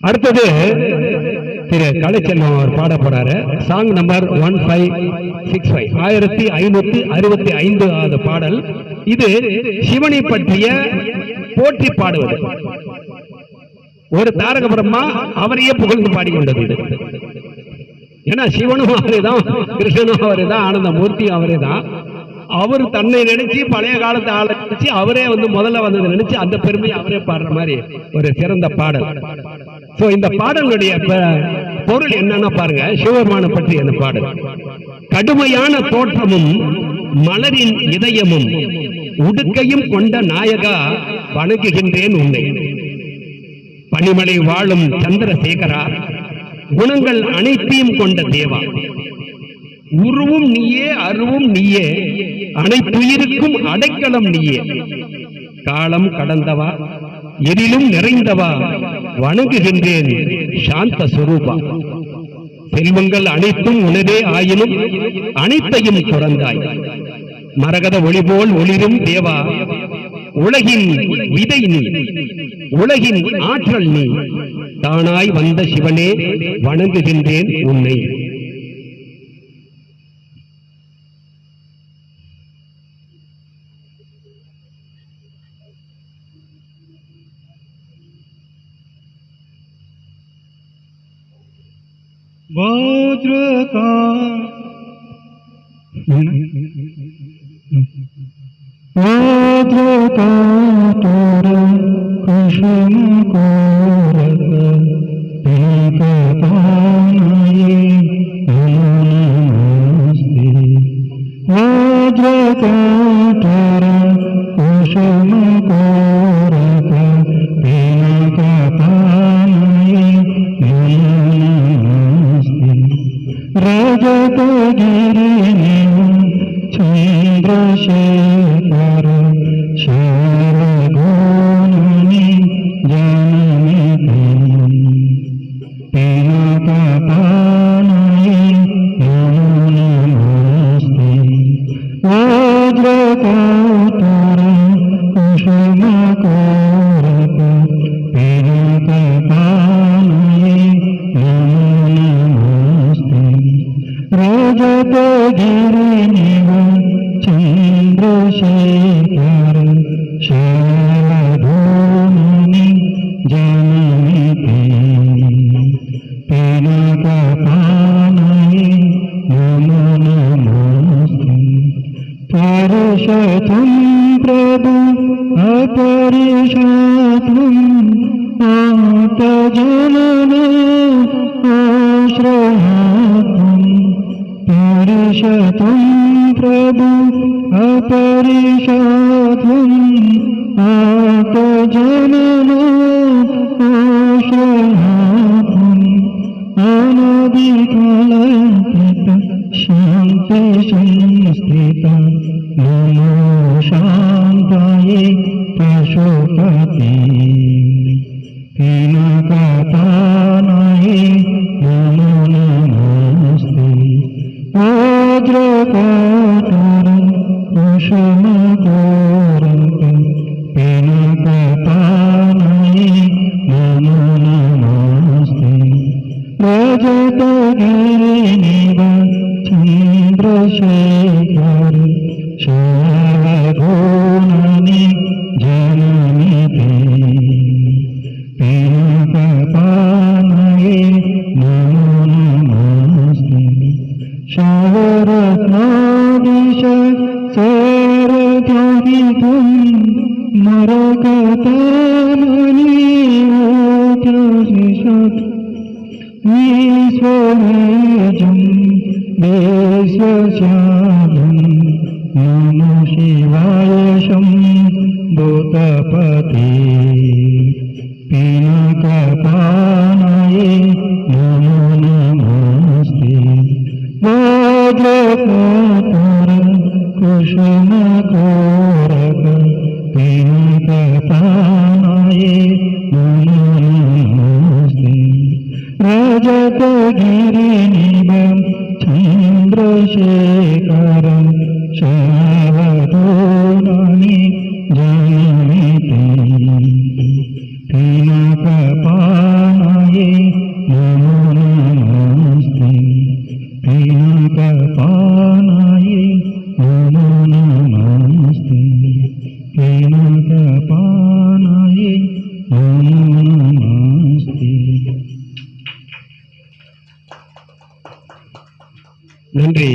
அடுத்தது திரு கலைச்செல்வம் அவர் பாட போறாரு. சாங் நம்பர் 1565, 1565 பாடல். இது சிவனை பற்றிய போற்றி பாடுவது. ஒரு தாரக பிரம்மா அவரையே புகழ்ந்து பாடிக்கொண்டது இது. ஏன்னா சிவனும் அவரேதான், கிருஷ்ணனும் அவரேதான், ஆனந்த மூர்த்தியும் அவரேதான். அவர் தன்னை நினைச்சு பழைய காலத்தை ஆலோசிச்சு அவரே முதல்ல வந்ததை நினைச்சு அந்த பெருமையை அவரே பாடுற மாதிரி ஒரு சிறந்த பாடல். சோ இந்த பாடலுடைய பொருள் என்னன்னா பாருங்க, சிவபெருமானை பற்றி அந்த பாடல். கடுமையான தோற்றமும் மலரின் இதயமும் உடுக்கையும் கொண்ட நாயகா வணங்குகின்றேன் உன்னை. பனிமலை வாழும் சந்திரசேகரா, குணங்கள் அனைத்தையும் கொண்ட தேவா, உருவும் நீயே அருவும் நீயே, அனைத்துயிருக்கும் அடைக்கலம் நீயே. காலம் கடந்தவா, எதிலும் நிறைந்தவா, வணங்குகின்றேன் சாந்த சுரூபா. செல்வங்கள் அனைத்தும் உனதே ஆயினும் அனைத்தையும் துறந்தாய். மரகத ஒளி போல் ஒளிரும் தேவா, உலகின் விதை நீ, உலகின் ஆற்றல் நீ. தானாய் வந்த சிவனே வணங்குகின்றேன் உன்னை. நன்றி.